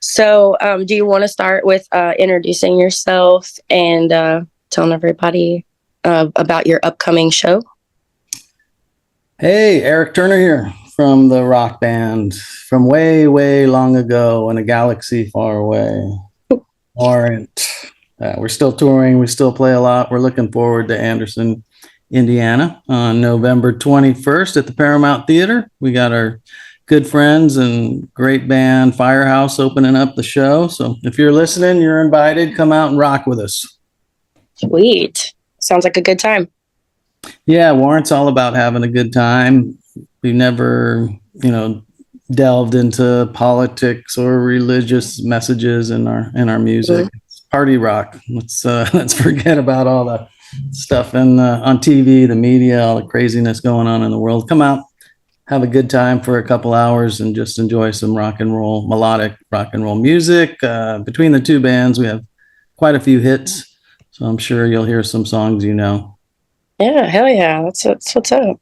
So, do you want to start with introducing yourself and telling everybody about your upcoming show? Hey, Erik Turner here from the rock band from way, way long ago in a galaxy far away. Warrant. We're still touring. We still play a lot. We're looking forward to Anderson, Indiana on November 21st at the Paramount Theater. We got our good friends and great band Firehouse opening up the show. So if you're listening, you're invited. Come out and rock with us. Sweet. Sounds like a good time. Yeah, Warrant's all about having a good time. We never, delved into politics or religious messages in our music. Mhm. It's party rock. Let's forget about all the stuff on TV, the media, all the craziness going on in the world. Come out, have a good time for a couple hours, and just enjoy some rock and roll, melodic rock and roll music. Between the two bands, we have quite a few hits, so I'm sure you'll hear some songs you know. Yeah, hell yeah. That's what's up.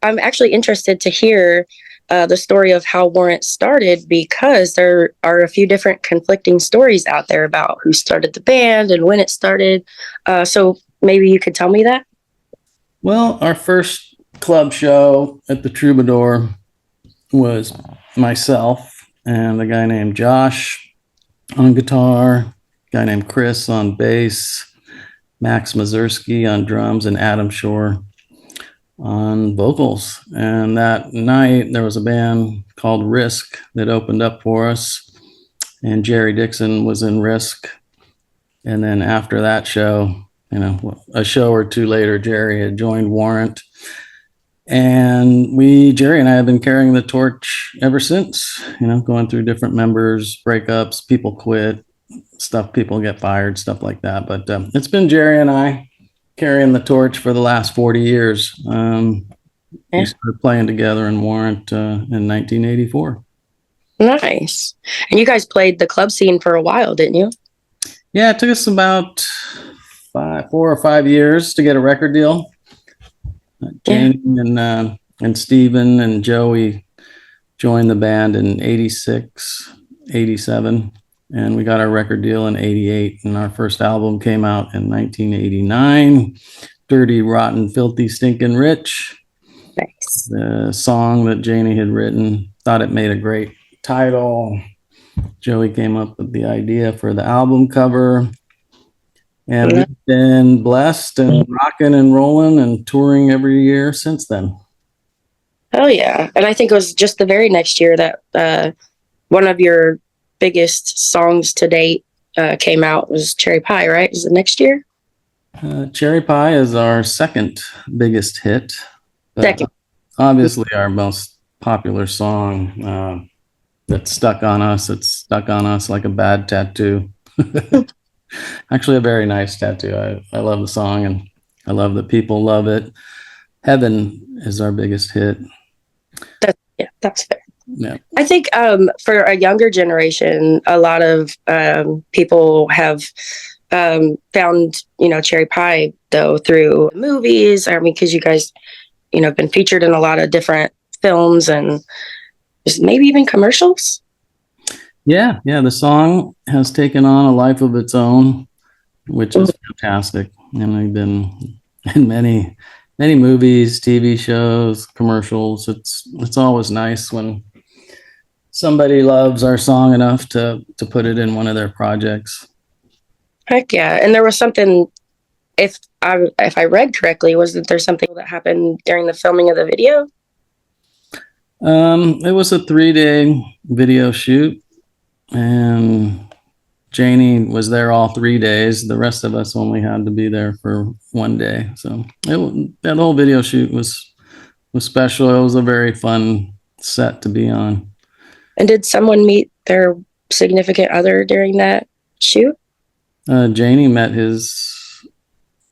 I'm actually interested to hear the story of how Warrant started because there are a few different conflicting stories out there about who started the band and when it started. So maybe you could tell me that? Well, our first club show at the Troubadour was myself and a guy named Josh on guitar, a guy named Chris on bass, Max Mazurski on drums, and Adam Shore on vocals. And that night, there was a band called Risk that opened up for us, and Jerry Dixon was in Risk. And then after that show, a show or two later, Jerry had joined Warrant. And Jerry and I have been carrying the torch ever since, going through different members, breakups, people quit, stuff, people get fired, stuff like that. But it's been Jerry and I carrying the torch for the last 40 years. We started playing together in Warrant in 1984. Nice. And you guys played the club scene for a while, didn't you? Yeah, it took us about 4 or 5 years to get a record deal. Jane and Steven and Joey joined the band in 86, 87, and we got our record deal in 88, and our first album came out in 1989, Dirty, Rotten, Filthy, Stinking Rich. Nice. The song that Janie had written, thought it made a great title. Joey came up with the idea for the album cover. And we've been blessed and rocking and rolling and touring every year since then. Oh, yeah. And I think it was just the very next year that one of your biggest songs to date came out was Cherry Pie, right? Is it next year? Cherry Pie is our second biggest hit. Second. Obviously, our most popular song that's stuck on us. It's stuck on us like a bad tattoo. Actually, a very nice tattoo. I love the song and I love that people love it. Heaven is our biggest hit. That's fair. Yeah. I think for a younger generation, a lot of people have found, Cherry Pie, though, through movies. I mean, because you guys, have been featured in a lot of different films and maybe even commercials. Yeah. The song has taken on a life of its own, which is fantastic. And we've been in many movies, TV shows, commercials. It's always nice when somebody loves our song enough to put it in one of their projects. Heck yeah. And there was something, if I read correctly, was that there's something that happened during the filming of the video? It was a 3-day video shoot, and Janie was there all 3 days. The rest of us only had to be there for 1 day. So that whole video shoot was special. It was a very fun set to be on. And did someone meet their significant other during that shoot? Janie met his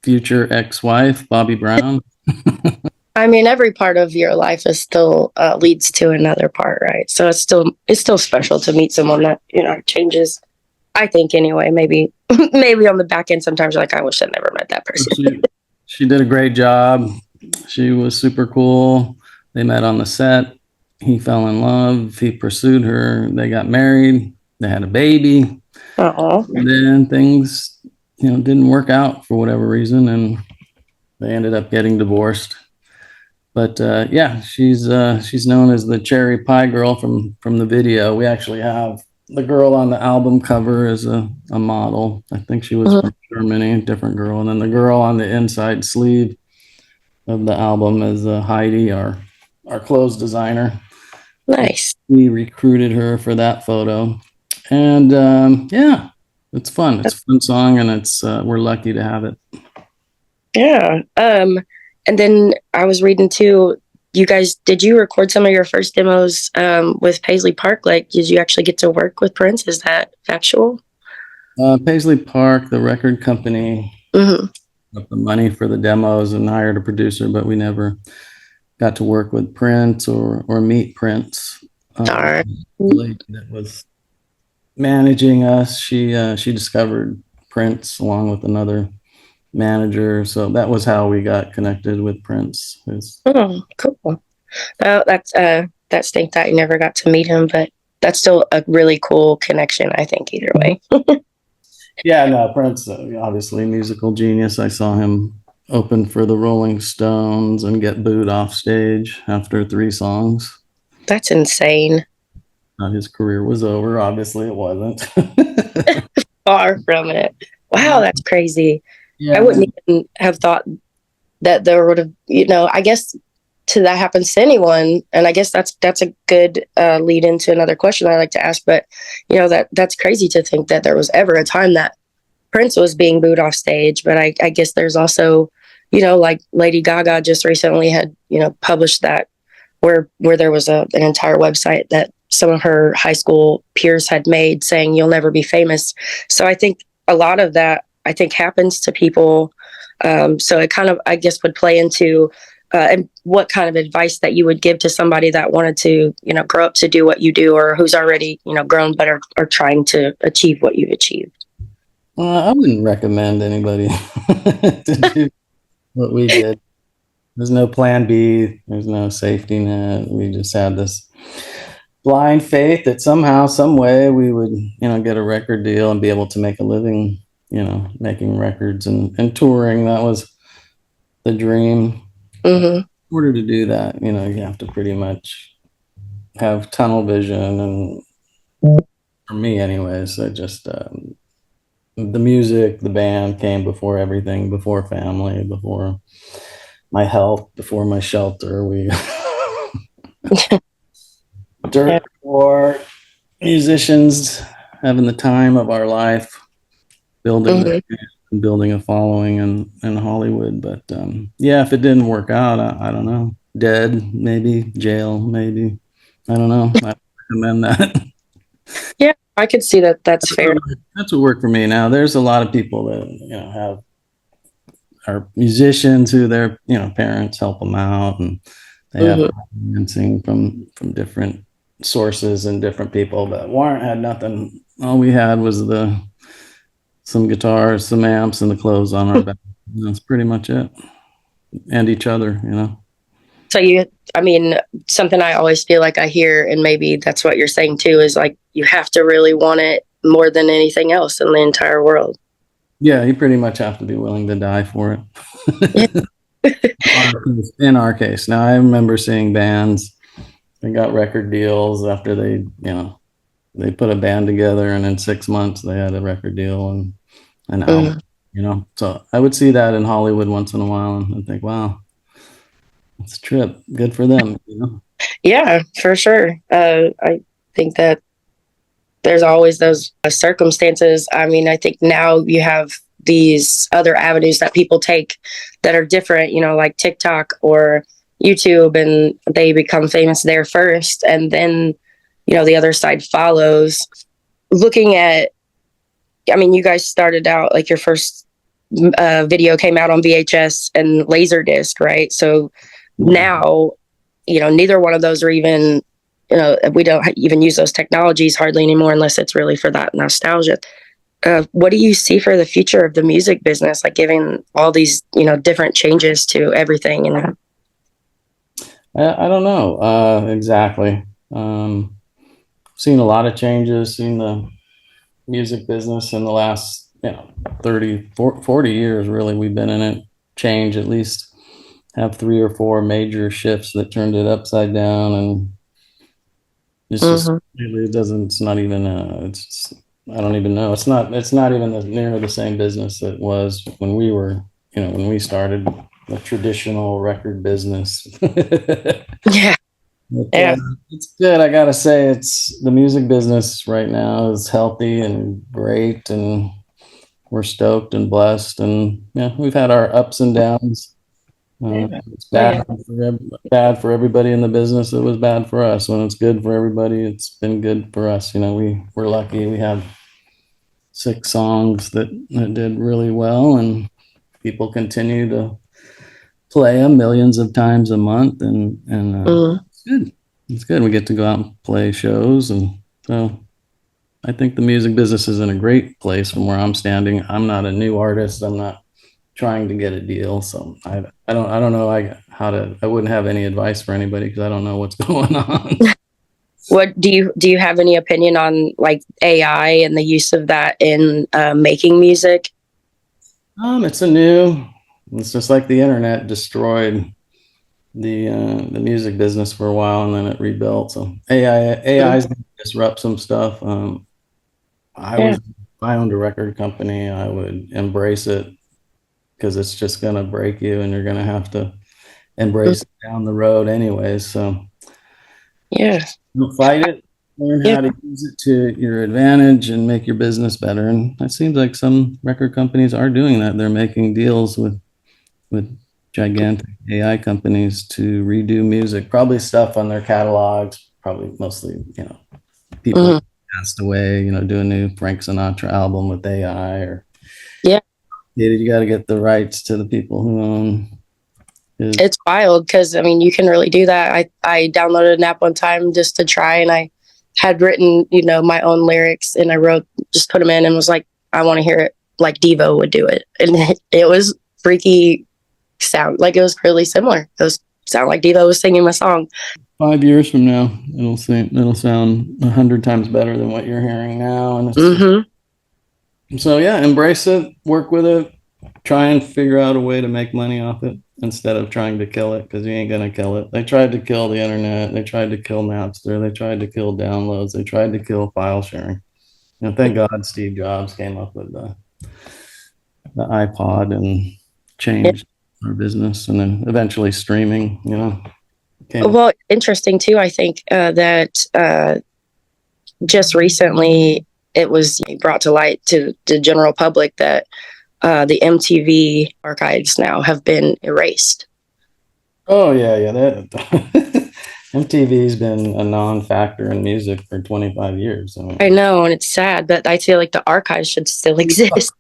future ex-wife, Bobby Brown. I mean, every part of your life is still leads to another part, right? So it's still special to meet someone that changes. I think anyway. Maybe on the back end, sometimes you're like, I wish I never met that person. She did a great job. She was super cool. They met on the set. He fell in love. He pursued her. They got married. they had a baby. Oh, And then things, didn't work out for whatever reason, and they ended up getting divorced. But yeah, she's known as the cherry pie girl from the video. We actually have the girl on the album cover as a model. I think she was from Germany, a different girl. And then the girl on the inside sleeve of the album is Heidi, our clothes designer. nice. We recruited her for that photo. And yeah, it's fun. It's a fun song, and it's we're lucky to have it. Yeah. And then I was reading too, you guys, did you record some of your first demos with Paisley Park? Like, did you actually get to work with Prince? Is that factual? Paisley Park, the record company, Mm-hmm. got the money for the demos and hired a producer, but we never got to work with Prince or meet Prince. Darn. The lady that was managing us, she discovered Prince along with another manager, so that was how we got connected with Prince. Oh, cool. Oh, that stinks that you never got to meet him, but that's still a really cool connection, I think, either way. Yeah, no, Prince, obviously musical genius. I saw him open for the Rolling Stones and get booed off stage after 3 songs. That's insane. His career was over. Obviously, it wasn't. Far from it. Wow, that's crazy. I Yeah, wouldn't even have thought that there would have, I guess to that happens to anyone. And I guess that's a good lead into another question I like to ask. But that's crazy to think that there was ever a time that Prince was being booed off stage. But I guess there's also, like Lady Gaga just recently had, published that where there was an entire website that some of her high school peers had made saying you'll never be famous. So I think a lot of that happens to people. So it kind of, I guess, would play into and what kind of advice that you would give to somebody that wanted to, grow up to do what you do, or who's already, grown but are trying to achieve what you've achieved. I wouldn't recommend anybody to do what we did. There's no plan B. There's no safety net. We just had this blind faith that somehow, some way, we would, get a record deal and be able to make a living, making records and touring. That was the dream. Mm-hmm. In order to do that, you have to pretty much have tunnel vision. And for me, anyways, I just the music, the band came before everything, before family, before my health, before my shelter. We dirt poor musicians having the time of our life, building building a following in Hollywood. But yeah, if it didn't work out, I don't know. Dead, maybe. Jail, maybe. I don't know. I recommend that. Yeah, I could see that. That's fair. That's what worked for me. Now, there's a lot of people that are musicians who their parents help them out, and they have financing from different sources and different people. But Warrant had nothing. All we had was some guitars, some amps, and the clothes on our back. That's pretty much it. And each other, So something I always feel like I hear, and maybe that's what you're saying too, is like you have to really want it more than anything else in the entire world. Yeah, you pretty much have to be willing to die for it. In our case. Now, I remember seeing bands that got record deals after they put a band together, and in 6 months they had a record deal and an album, So I would see that in Hollywood once in a while and think, wow, it's a trip. Good for them, Yeah, for sure. I think that there's always those circumstances. I mean, I think now you have these other avenues that people take that are different, like TikTok or YouTube, and they become famous there first. And then, the other side follows. Looking at, you guys started out like your first video came out on VHS and Laserdisc, right? So now, neither one of those are even, we don't even use those technologies hardly anymore unless it's really for that nostalgia. What do you see for the future of the music business, like giving all these, different changes to everything? I don't know exactly. seen a lot of changes, seen the music business in the last 30 40 years. Really, we've been in it. Change, at least have 3 or 4 major shifts that turned it upside down, and it's just it doesn't. It's not even. It's I don't even know. It's not even near the same business that it was when we were. When we started the traditional record business. Yeah. But, Yeah. it's good. I gotta say, it's the music business right now is healthy and great, and we're stoked and blessed. And yeah, we've had our ups and downs. It's bad for everybody in the business. It was bad for us. When it's good for everybody, it's been good for us. We're lucky. We have 6 songs that did really well, and people continue to play them millions of times a month, and it's good. It's good. We get to go out and play shows, and so I think the music business is in a great place from where I'm standing. I'm not a new artist. I'm not trying to get a deal, so I don't know I wouldn't have any advice for anybody because I don't know what's going on. What do you have any opinion on like AI and the use of that in making music? It's just like the internet destroyed the music business for a while, and then it rebuilt. So AI is going to disrupt some stuff. If I owned a record company, I would embrace it because it's just going to break you, and you're going to have to embrace it down the road anyways. So don't fight it. Learn how to use it to your advantage and make your business better. And it seems like some record companies are doing that. They're making deals with gigantic AI companies to redo music, probably stuff on their catalogs, probably mostly, people passed away, do a new Frank Sinatra album with AI, or you got to get the rights to the people who own. It's wild because you can really do that. I downloaded an app one time just to try, and I had written my own lyrics, and I just put them in and was like, I want to hear it like Devo would do it, and it was freaky. Sound like it was really similar. It sound like Devo was singing my song. 5 years from now, it'll sound 100 times better than what you're hearing now. And so embrace it, work with it, try and figure out a way to make money off it instead of trying to kill it, because you ain't gonna kill it. They tried to kill the internet. They tried to kill Napster. They tried to kill downloads. They tried to kill file sharing. Thank God Steve Jobs came up with the iPod and changed our business, and then eventually streaming. Well, interesting too. I think that just recently it was brought to light to the general public that the MTV archives now have been erased. Oh yeah. That MTV's been a non-factor in music for 25 years. I know, and it's sad, but I feel like the archives should still exist.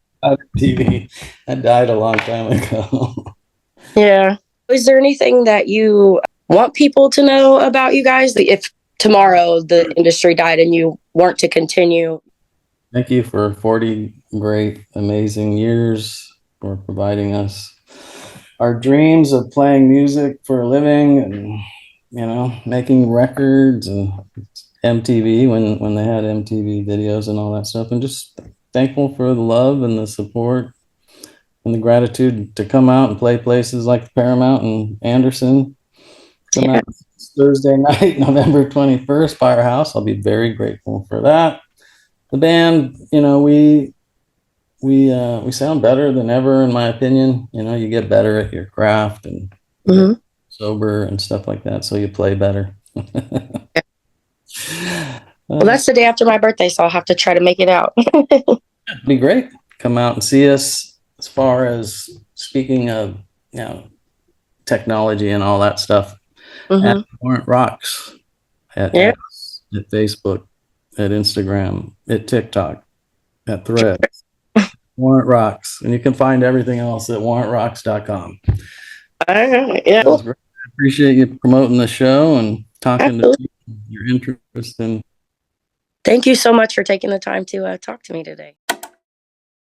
TV, that died a long time ago. Yeah. Is there anything that you want people to know about you guys? If tomorrow the industry died and you weren't to continue? Thank you for 40 great, amazing years, for providing us our dreams of playing music for a living, and making records, and MTV when they had MTV videos and all that stuff, and just thankful for the love and the support and the gratitude to come out and play places like the Paramount and Anderson. Come out Thursday night, November 21st, Firehouse. I'll be very grateful for that. The band, we sound better than ever, in my opinion. You get better at your craft and sober and stuff like that, so you play better. Well, that's the day after my birthday, so I'll have to try to make it out. It'd be great. Come out and see us. As far as speaking of, technology and all that stuff, at Warrant Rocks, at Facebook, at Instagram, at TikTok, at Threads. Warrant Rocks, and you can find everything else at warrantrocks.com. Yeah. That was great. I appreciate you promoting the show and talking to your interest in. Thank you so much for taking the time to talk to me today.